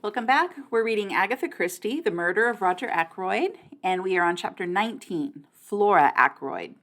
Welcome back. We're reading Agatha Christie, The Murder of Roger Ackroyd, and we are on chapter 19, Flora Ackroyd.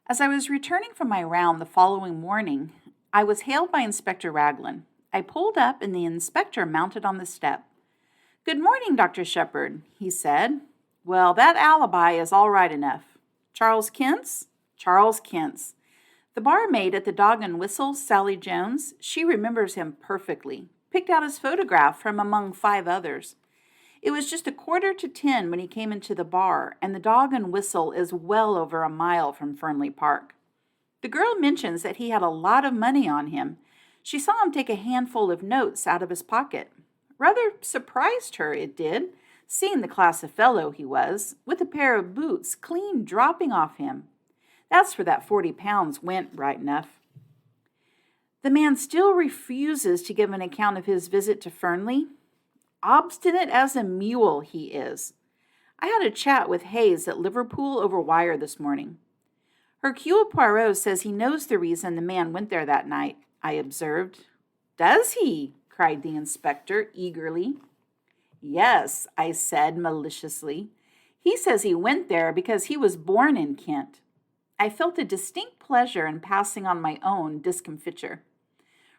As I was returning from my round the following morning, I was hailed by Inspector Raglan. I pulled up, and the inspector mounted on the step. "Good morning, Dr. Shepherd," he said. "Well, that alibi is all right enough. Charles Kent's?" "Charles Kent's. The barmaid at the Dog and Whistle, Sally Jones, she remembers him perfectly. Picked out his photograph from among 5 others. It was just 9:45 when he came into the bar, and the Dog and Whistle is well over a mile from Fernley Park. The girl mentions that he had a lot of money on him. She saw him take a handful of notes out of his pocket. Rather surprised her, it did, seeing the class of fellow he was, with a pair of boots clean dropping off him. That's where that 40 pounds went, right enough. The man still refuses to give an account of his visit to Fernley. Obstinate as a mule he is. I had a chat with Hayes at Liverpool over wire this morning. Hercule Poirot says he knows the reason the man went there that night, I observed. "Does he?" cried the inspector eagerly. "Yes," I said maliciously. "He says he went there because he was born in Kent." I felt a distinct pleasure in passing on my own discomfiture.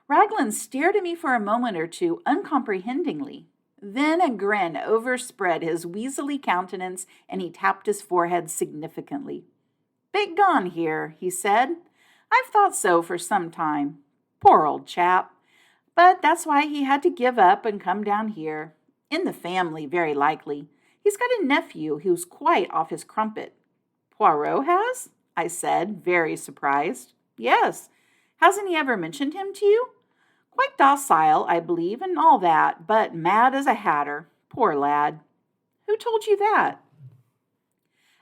Raglan stared at me for a moment or two uncomprehendingly. Then a grin overspread his weaselly countenance, and he tapped his forehead significantly. "Bit gone here," he said. "I've thought so for some time. Poor old chap. But that's why he had to give up and come down here. In the family, very likely. He's got a nephew who's quite off his crumpet." "Poirot has?" I said, very surprised. "Yes. Hasn't he ever mentioned him to you? Quite docile, I believe, and all that, but mad as a hatter. Poor lad." "Who told you that?"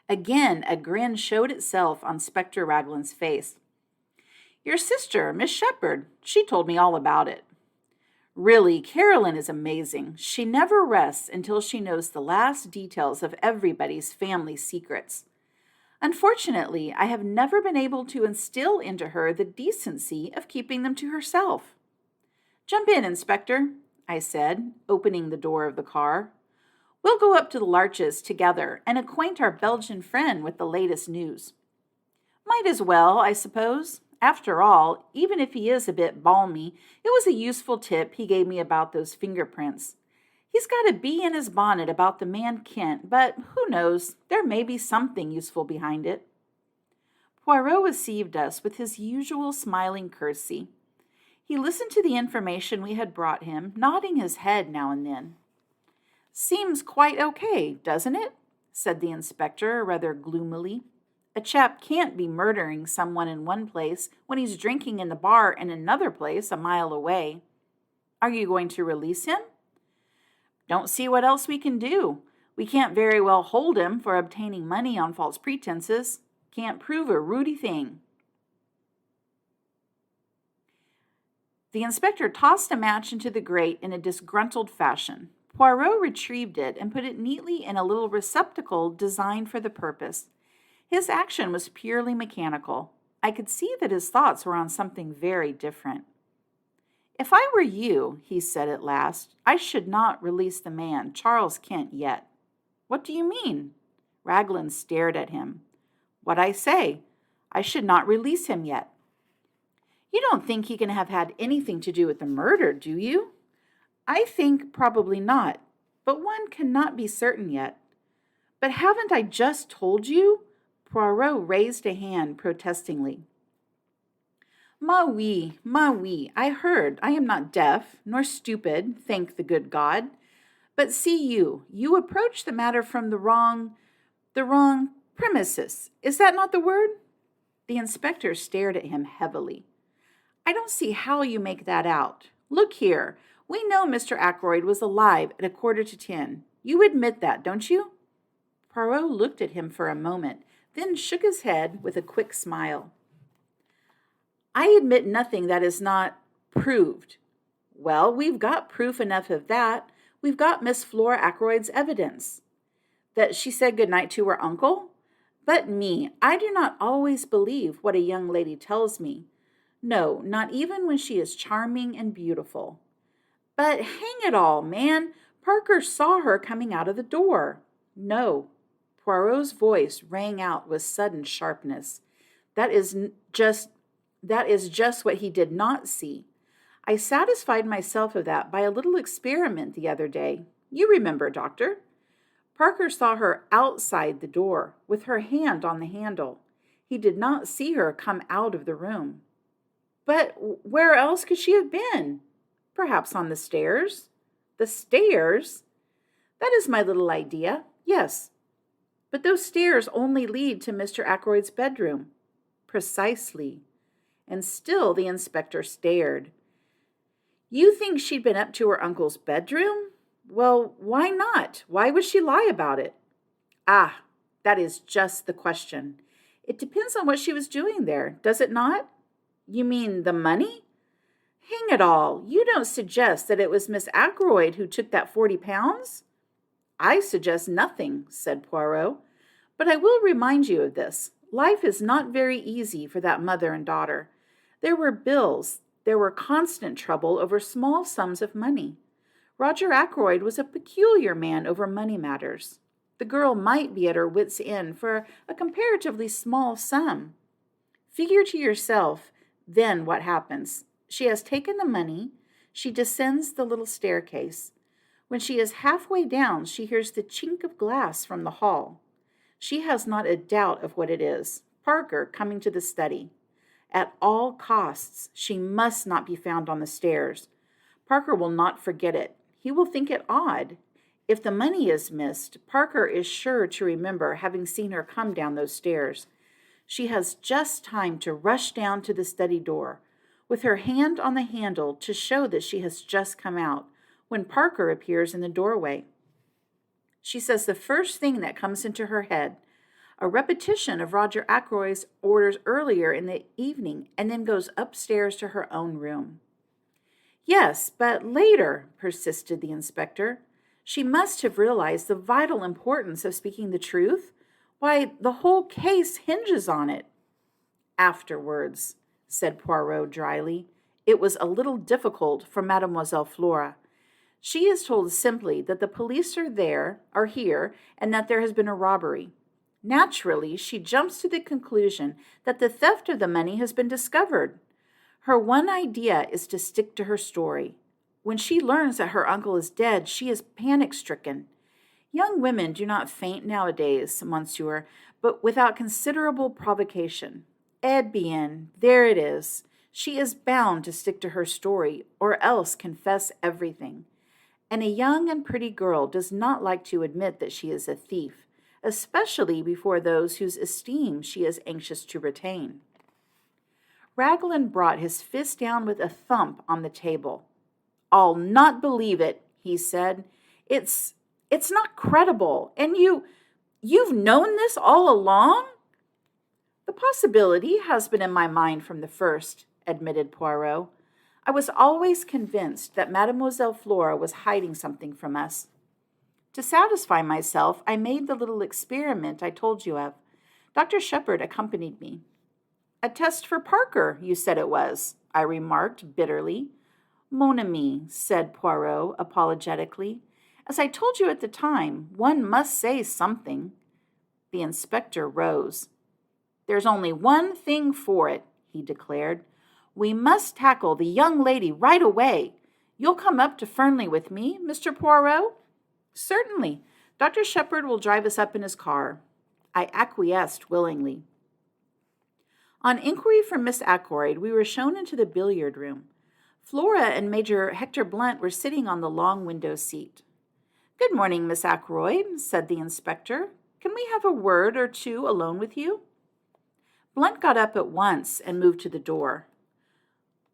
Again, a grin showed itself on Inspector Raglan's face. "Your sister, Miss Shepherd. She told me all about it." Really, Carolyn is amazing. She never rests until she knows the last details of everybody's family secrets. Unfortunately, I have never been able to instill into her the decency of keeping them to herself. "Jump in, Inspector," I said, opening the door of the car. "We'll go up to the Larches together and acquaint our Belgian friend with the latest news." "Might as well, I suppose. After all, even if he is a bit balmy, it was a useful tip he gave me about those fingerprints. He's got a bee in his bonnet about the man Kent, but who knows, there may be something useful behind it." Poirot received us with his usual smiling courtesy. He listened to the information we had brought him, nodding his head now and then. "Seems quite okay, doesn't it?" said the inspector rather gloomily. "A chap can't be murdering someone in one place when he's drinking in the bar in another place a mile away. Are you going to release him?" "Don't see what else we can do. We can't very well hold him for obtaining money on false pretenses. Can't prove a rooty thing." The inspector tossed a match into the grate in a disgruntled fashion. Poirot retrieved it and put it neatly in a little receptacle designed for the purpose. His action was purely mechanical. I could see that his thoughts were on something very different. "If I were you," he said at last, "I should not release the man, Charles Kent, yet." "What do you mean?" Raglan stared at him. "What I say. I should not release him yet." "You don't think he can have had anything to do with the murder, do you?" "I think probably not, but one cannot be certain yet." "But haven't I just told you?" Poirot raised a hand protestingly. Oui, I heard. I am not deaf, nor stupid, thank the good God. But see you approach the matter from the wrong premises. Is that not the word?" The inspector stared at him heavily. "I don't see how you make that out. Look here, we know Mr. Ackroyd was alive at 9:45. You admit that, don't you?" Poirot looked at him for a moment, then shook his head with a quick smile. "I admit nothing that is not proved." "Well, we've got proof enough of that. We've got Miss Flora Ackroyd's evidence." "That she said good night to her uncle?" "But me, I do not always believe what a young lady tells me. No, not even when she is charming and beautiful. But hang it all, man, Parker saw her coming out of the door. No. Poirot's voice rang out with sudden sharpness. That is just what he did not see. I satisfied myself of that by a little experiment the other day. You remember, Doctor. Parker saw her outside the door, with her hand on the handle. He did not see her come out of the room. But where else could she have been? Perhaps on the stairs? The stairs? That is my little idea, yes. But those stairs only lead to Mr. Ackroyd's bedroom. Precisely. And still the inspector stared. You think she'd been up to her uncle's bedroom? Well, why not? Why would she lie about it? Ah, that is just the question. It depends on what she was doing there, does it not? You mean the money? Hang it all, you don't suggest that it was Miss Ackroyd who took that 40 pounds? I suggest nothing, said Poirot, but I will remind you of this. Life is not very easy for that mother and daughter. There were bills. There were constant trouble over small sums of money. Roger Ackroyd was a peculiar man over money matters. The girl might be at her wits' end for a comparatively small sum. Figure to yourself then what happens. She has taken the money. She descends the little staircase. When she is halfway down, she hears the chink of glass from the hall. She has not a doubt of what it is. Parker coming to the study. At all costs, she must not be found on the stairs. Parker will not forget it. He will think it odd. If the money is missed, Parker is sure to remember having seen her come down those stairs. She has just time to rush down to the study door, with her hand on the handle to show that she has just come out, when Parker appears in the doorway. She says the first thing that comes into her head, a repetition of Roger Ackroyd's orders earlier in the evening, and then goes upstairs to her own room. Yes, but later, persisted the inspector. She must have realized the vital importance of speaking the truth. Why, the whole case hinges on it. Afterwards, said Poirot dryly, it was a little difficult for Mademoiselle Flora. She is told simply that the police are here, and that there has been a robbery. Naturally, she jumps to the conclusion that the theft of the money has been discovered. Her one idea is to stick to her story. When she learns that her uncle is dead, she is panic-stricken. Young women do not faint nowadays, monsieur, but without considerable provocation. Eh bien, there it is. She is bound to stick to her story, or else confess everything. And a young and pretty girl does not like to admit that she is a thief, especially before those whose esteem she is anxious to retain. Raglan brought his fist down with a thump on the table. I'll not believe it, he said. It's not credible. And you've known this all along? The possibility has been in my mind from the first, admitted Poirot. I was always convinced that Mademoiselle Flora was hiding something from us. To satisfy myself, I made the little experiment I told you of. Dr. Shepherd accompanied me. A test for Parker, you said it was, I remarked bitterly. Mon ami, said Poirot apologetically. As I told you at the time, one must say something. The inspector rose. There's only one thing for it, he declared. We must tackle the young lady right away. You'll come up to Fernley with me, Mr. Poirot? Certainly. Dr. Shepherd will drive us up in his car. I acquiesced willingly. On inquiry from Miss Ackroyd, we were shown into the billiard room. Flora and Major Hector Blunt were sitting on the long window seat. Good morning, Miss Ackroyd, said the inspector. Can we have a word or two alone with you? Blunt got up at once and moved to the door.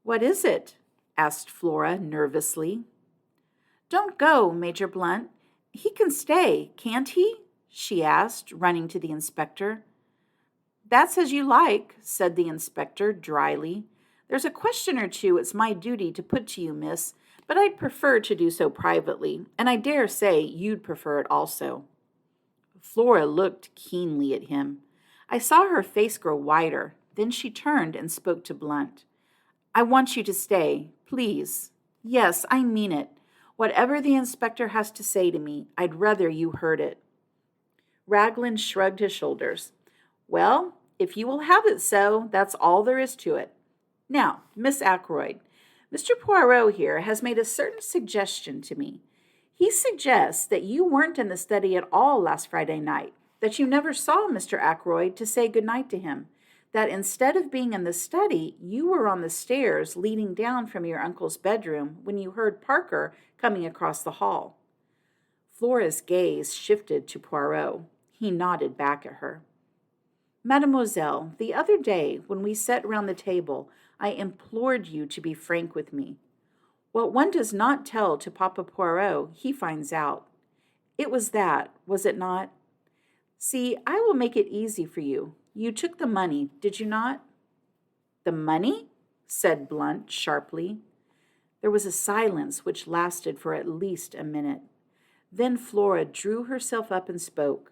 What is it? Asked Flora nervously. Don't go, Major Blunt. He can stay, can't he? She asked, running to the inspector. That's as you like, said the inspector dryly. There's a question or two it's my duty to put to you, miss, but I'd prefer to do so privately, and I dare say you'd prefer it also. Flora looked keenly at him. I saw her face grow whiter. Then she turned and spoke to Blunt. I want you to stay, please. Yes, I mean it. Whatever the inspector has to say to me, I'd rather you heard it." Raglan shrugged his shoulders. "Well, if you will have it so, that's all there is to it. Now, Miss Ackroyd, Mr. Poirot here has made a certain suggestion to me. He suggests that you weren't in the study at all last Friday night, that you never saw Mr. Ackroyd to say good night to him, that instead of being in the study, you were on the stairs leading down from your uncle's bedroom when you heard Parker coming across the hall." Flora's gaze shifted to Poirot. He nodded back at her. "Mademoiselle, the other day when we sat round the table, I implored you to be frank with me. What one does not tell to Papa Poirot, he finds out. It was that, was it not? See, I will make it easy for you. You took the money, did you not?" "The money?" said Blunt sharply. There was a silence which lasted for at least a minute. Then Flora drew herself up and spoke.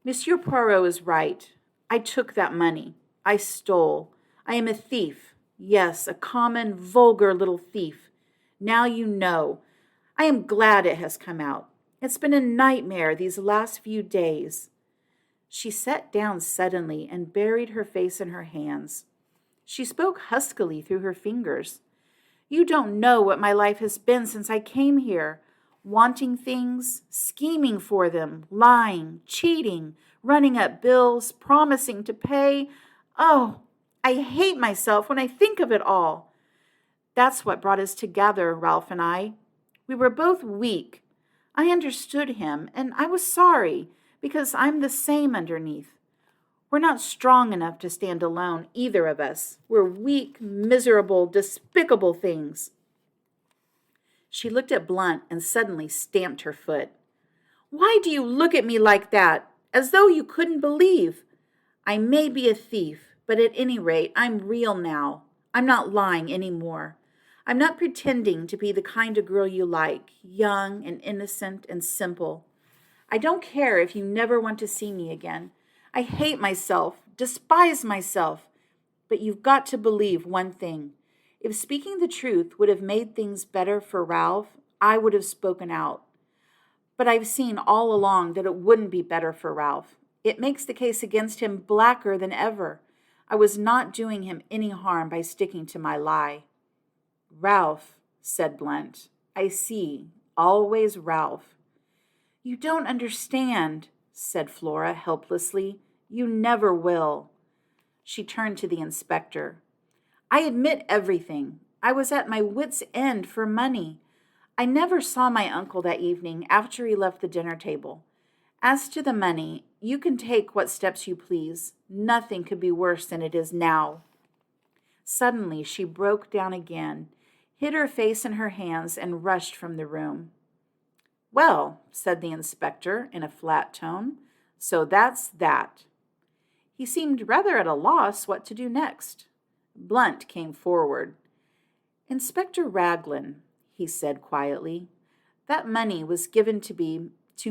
"Monsieur Poirot is right. I took that money. I stole. I am a thief. Yes, a common, vulgar little thief. Now you know. I am glad it has come out. It's been a nightmare these last few days." She sat down suddenly and buried her face in her hands. She spoke huskily through her fingers. "You don't know what my life has been since I came here. Wanting things, scheming for them, lying, cheating, running up bills, promising to pay. Oh, I hate myself when I think of it all. That's what brought us together, Ralph and I. We were both weak. I understood him, and I was sorry, because I'm the same underneath. We're not strong enough to stand alone, either of us. We're weak, miserable, despicable things." She looked at Blunt and suddenly stamped her foot. "Why do you look at me like that, as though you couldn't believe? I may be a thief, but at any rate, I'm real now. I'm not lying any more. I'm not pretending to be the kind of girl you like, young and innocent and simple. I don't care if you never want to see me again. I hate myself, despise myself. But you've got to believe one thing. If speaking the truth would have made things better for Ralph, I would have spoken out. But I've seen all along that it wouldn't be better for Ralph. It makes the case against him blacker than ever. I was not doing him any harm by sticking to my lie." "Ralph," said Blunt. "I see. Always Ralph." "You don't understand," said Flora helplessly. "You never will." She turned to the inspector. "I admit everything. I was at my wits' end for money. I never saw my uncle that evening after he left the dinner table. As to the money, you can take what steps you please. Nothing could be worse than it is now." Suddenly she broke down again, hid her face in her hands, and rushed from the room. "Well," said the inspector in a flat tone, "so that's that." He seemed rather at a loss what to do next. Blunt came forward. "Inspector Raglan," he said quietly, "that money was given to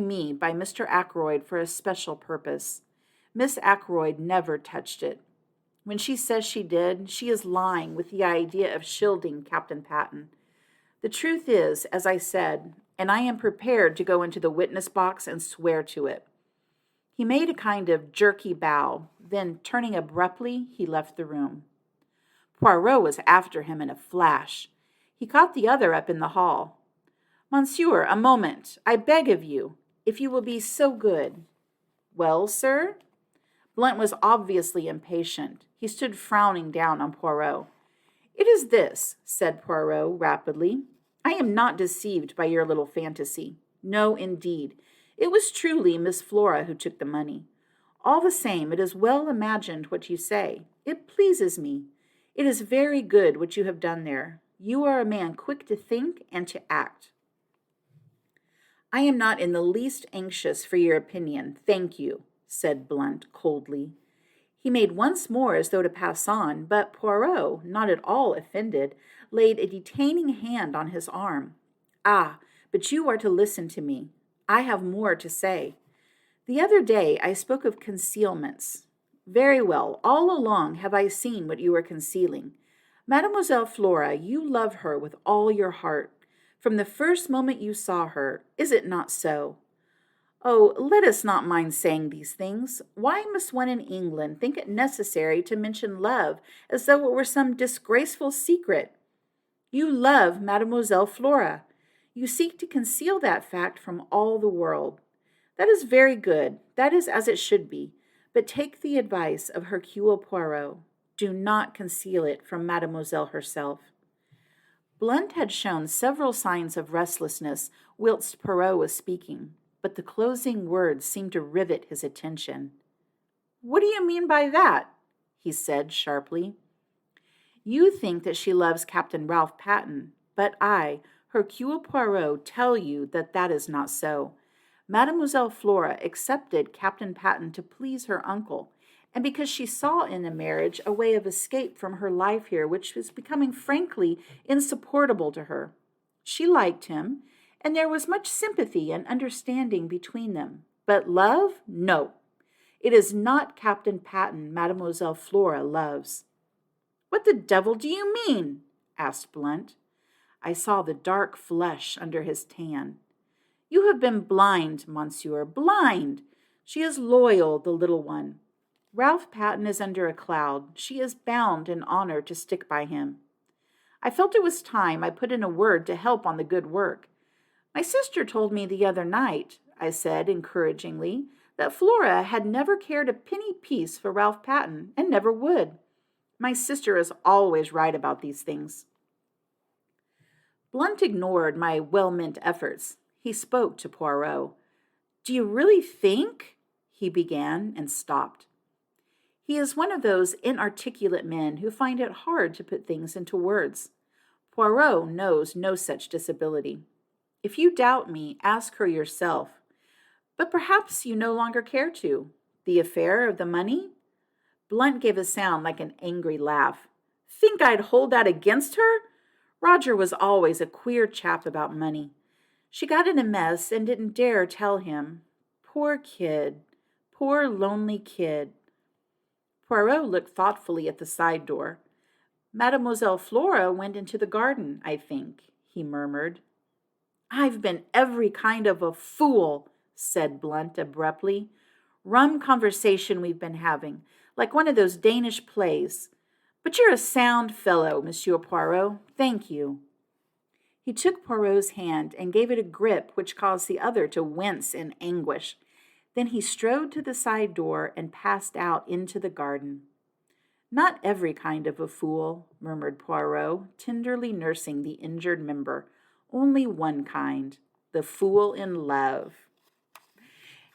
me by Mr. Ackroyd for a special purpose. Miss Ackroyd never touched it. When she says she did, she is lying with the idea of shielding Captain Patten. The truth is, as I said, and I am prepared to go into the witness box and swear to it." He made a kind of jerky bow, then, turning abruptly, he left the room. Poirot was after him in a flash. He caught the other up in the hall. "Monsieur, a moment, I beg of you, if you will be so good." "Well, sir?" Blunt was obviously impatient. He stood frowning down on Poirot. "It is this," said Poirot rapidly. "I am not deceived by your little fantasy. No, indeed. It was truly Miss Flora who took the money. All the same, it is well imagined what you say. It pleases me. It is very good what you have done there. You are a man quick to think and to act." "I am not in the least anxious for your opinion, thank you," said Blunt coldly. He made once more as though to pass on, but Poirot, not at all offended, laid a detaining hand on his arm. "Ah, but you are to listen to me. I have more to say. The other day I spoke of concealments. Very well, all along have I seen what you are concealing. Mademoiselle Flora, you love her with all your heart. from the first moment you saw her. Is it not so? Oh, let us not mind saying these things. Why must one in England think it necessary to mention love as though it were some disgraceful secret? You love Mademoiselle Flora. You seek to conceal that fact from all the world. That is very good. That is as it should be. But take the advice of Hercule Poirot. Do not conceal it from Mademoiselle herself. Blunt had shown several signs of restlessness whilst Poirot was speaking, but the closing words seemed to rivet his attention. "What do you mean by that?" he said sharply. "You think that she loves Captain Ralph Patten, but I, Hercule Poirot, tell you that that is not so. Mademoiselle Flora accepted Captain Patten to please her uncle, and because she saw in a marriage a way of escape from her life here which was becoming frankly insupportable to her. She liked him, and there was much sympathy and understanding between them. But love? No. It is not Captain Patten Mademoiselle Flora loves." "What the devil do you mean?" asked Blunt. I saw the dark flush under his tan. "You have been blind, monsieur, blind. She is loyal, the little one. Ralph Patten is under a cloud. She is bound in honor to stick by him. I felt it was time I put in a word to help on the good work. My sister told me the other night," I said encouragingly, "that Flora had never cared a penny piece for Ralph Patten, and never would. My sister is always right about these things." Blunt ignored my well-meant efforts. He spoke to Poirot. "Do you really think—" he began and stopped. He is one of those inarticulate men who find it hard to put things into words. Poirot knows no such disability. "If you doubt me, ask her yourself. But perhaps you no longer care to. The affair of the money?" Blunt gave a sound like an angry laugh. "Think I'd hold that against her? Roger was always a queer chap about money. She got in a mess and didn't dare tell him. Poor kid. Poor lonely kid." Poirot looked thoughtfully at the side door. "Mademoiselle Flora went into the garden, I think," he murmured. "I've been every kind of a fool," said Blunt abruptly. "Rum conversation we've been having, like one of those Danish plays. But you're a sound fellow, Monsieur Poirot. Thank you." He took Poirot's hand and gave it a grip which caused the other to wince in anguish. Then he strode to the side door and passed out into the garden. "Not every kind of a fool," murmured Poirot, tenderly nursing the injured member. "Only one kind, the fool in love."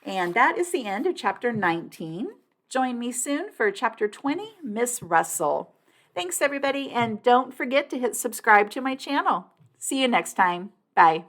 And that is the end of chapter 19. Join me soon for chapter 20, Miss Russell. Thanks, everybody, and don't forget to hit subscribe to my channel. See you next time. Bye.